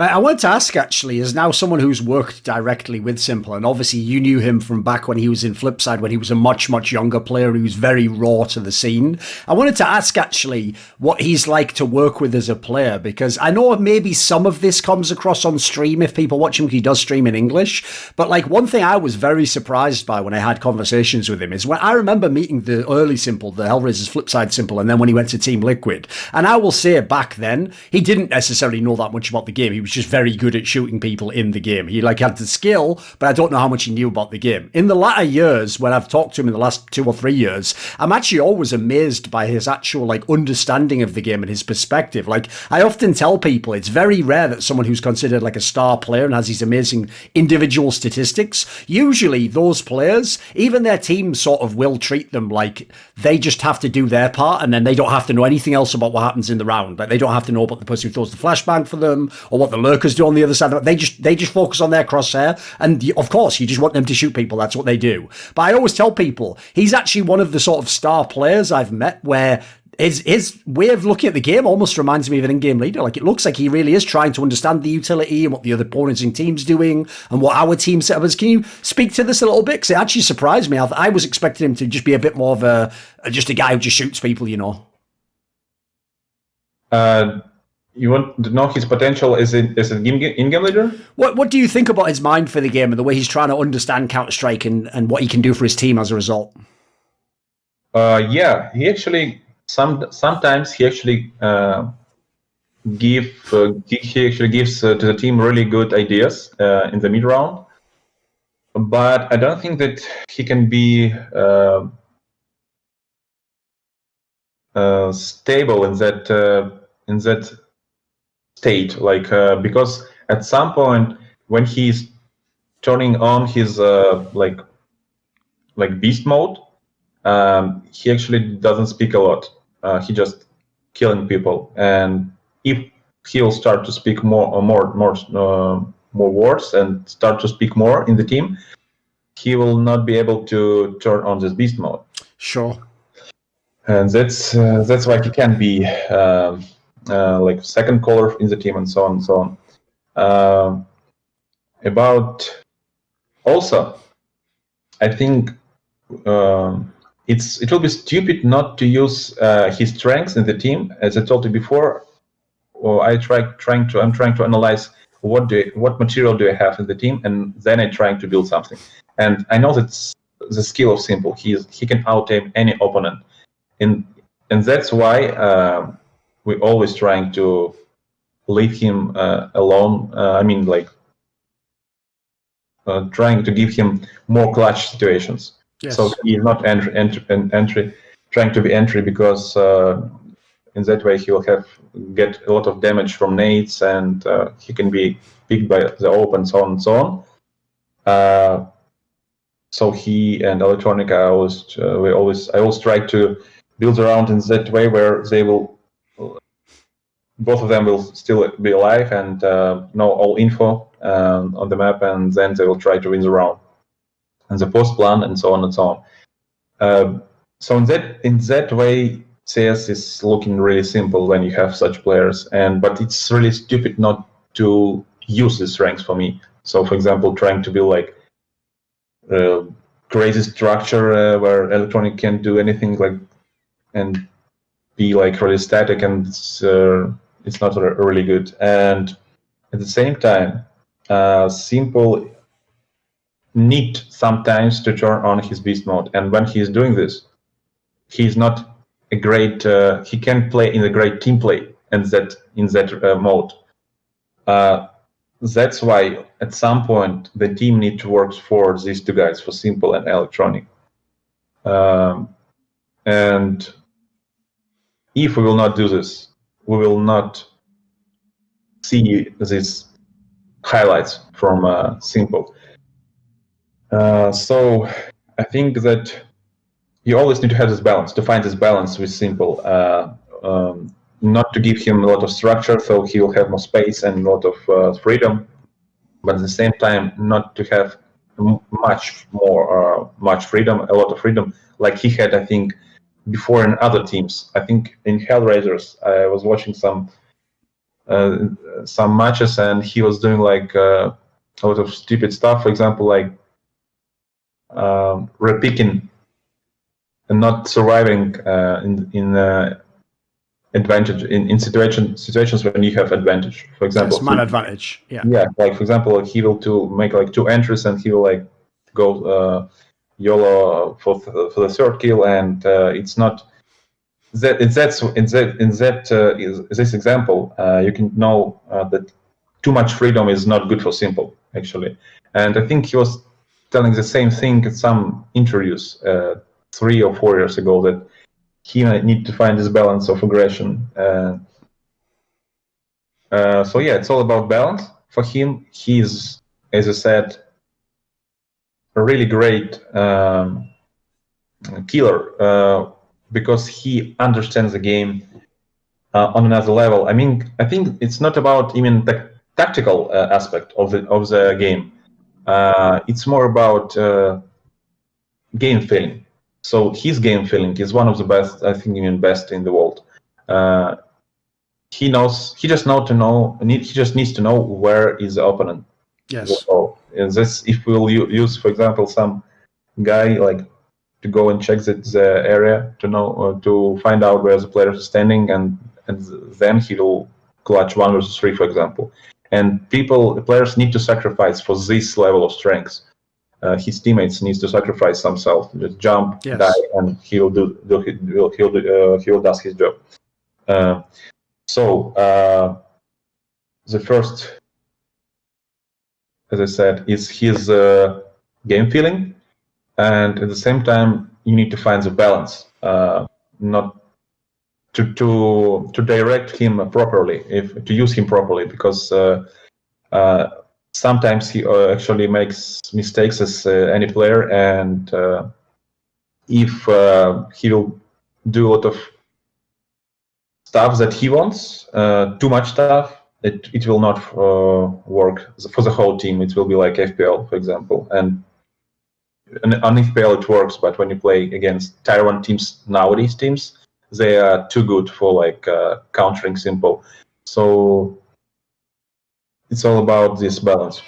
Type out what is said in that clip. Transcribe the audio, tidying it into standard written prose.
I wanted to ask, actually, as now someone who's worked directly with s1mple, and obviously you knew him from back when he was in Flipside, when he was a much, much younger player who was very raw to the scene. I wanted to ask, actually, what he's like to work with as a player, because I know maybe some of this comes across on stream if people watch him, he does stream in English. But like one thing I was very surprised by when I had conversations with him is when I remember meeting the early s1mple, the Hellraiser's Flipside s1mple, and then when he went to Team Liquid. And I will say back then, he didn't necessarily know that much about the game. He was just very good at shooting people in the game. He like had the skill, but I don't know how much he knew about the game. In the latter years, when I've talked to him in the last 2 or 3 years, I'm actually always amazed by his actual like understanding of the game and his perspective. Like I often tell people, it's very rare that someone who's considered like a star player and has these amazing individual statistics, usually those players, even their team sort of will treat them like they just have to do their part and then they don't have to know anything else about what happens in the round. Like they don't have to know about the person who throws the flashbang for them or what the lurkers do on the other side. They just focus on their crosshair, and of course you just want them to shoot people. That's what they do. But I always tell people he's actually one of the sort of star players I've met where his way of looking at the game almost reminds me of an in-game leader. Like it looks like he really is trying to understand the utility and what the other opponents and teams doing and what our team setup is. Can you speak to this a little bit? Because it actually surprised me. I was expecting him to just be a bit more of just a guy who just shoots people, you know. You want to know his potential as an in-game leader? What do you think about his mind for the game and the way he's trying to understand Counter-Strike and what he can do for his team as a result? Yeah, he actually sometimes he actually gives to the team really good ideas in the mid round, but I don't think that he can be stable in that state, like because at some point when he's turning on his like beast mode, he actually doesn't speak a lot. He just killing people, and if he'll start to speak more words and start to speak more in the team, he will not be able to turn on this beast mode. Sure. And that's why he can be like second caller in the team and so on and so on. About also, I think it will be stupid not to use his strengths in the team. As I told you before, I'm trying to analyze what material do I have in the team, and then I'm trying to build something. And I know that's the skill of s1mple. He can out-aim any opponent, and that's why we're always trying to leave him alone. I mean, like trying to give him more clutch situations. Yes. So he's not entry, trying to be entry, because in that way he will get a lot of damage from nades, and he can be picked by the AWP and so on and so on. So he and Electronica, I always try to build around in that way where they will, both of them will still be alive and know all info on the map, and then they will try to win the round and the post plan and so on and so on. So in that way, CS is looking really simple when you have such players, but it's really stupid not to use these ranks for me. So, for example, trying to build like crazy structure where Electronic can't do anything, like, and be like really static, and it's not really good. And at the same time, s1mple need sometimes to turn on his beast mode, and when he's doing this, he's not a great. He can play in a great team play, and in that mode. That's why at some point the team need to work for these two guys, for s1mple and Electronic. And if we will not do this, we will not see these highlights from s1mple. So I think that you always need to have this balance, to find this balance with s1mple, not to give him a lot of structure, so he will have more space and a lot of freedom, but at the same time not to have much freedom, a lot of freedom, like he had, I think, before in other teams. I think in Hellraisers, I was watching some some matches, and he was doing like a lot of stupid stuff. For example, like repicking and not surviving in advantage in situations when you have advantage. For example, man advantage. Yeah. Yeah. Like for example, he will to make like 2 entries, and he will like go YOLO for the third kill, and it's not. This example, you can know that too much freedom is not good for s1mple, actually. And I think he was telling the same thing at some interviews 3 or 4 years ago, that he might need to find this balance of aggression. So yeah, it's all about balance. For him, he's, as I said, a really great killer. Because he understands the game on another level. I mean, I think it's not about even the tactical aspect of the game. It's more about game feeling. So his game feeling is one of the best, I think, even best in the world. He knows. He just needs to know where is the opponent. Yes. So, this, if we'll use, for example, some guy like to go and check the area to know to find out where the players are standing, and then he will clutch 1 versus 3, for example. And the players need to sacrifice for this level of strength. His teammates needs to sacrifice themselves, just jump, die, and he will does his job. So the first, as I said, is his game feeling. And at the same time, you need to find the balance, not to direct him properly, to use him properly, because sometimes he actually makes mistakes as any player, and if he will do a lot of stuff that he wants, too much stuff, it will not work for the whole team. It will be like FPL, for example, and on FPL it works, but when you play against Tier 1 teams, nowadays teams, they are too good for like countering s1mple. So it's all about this balance.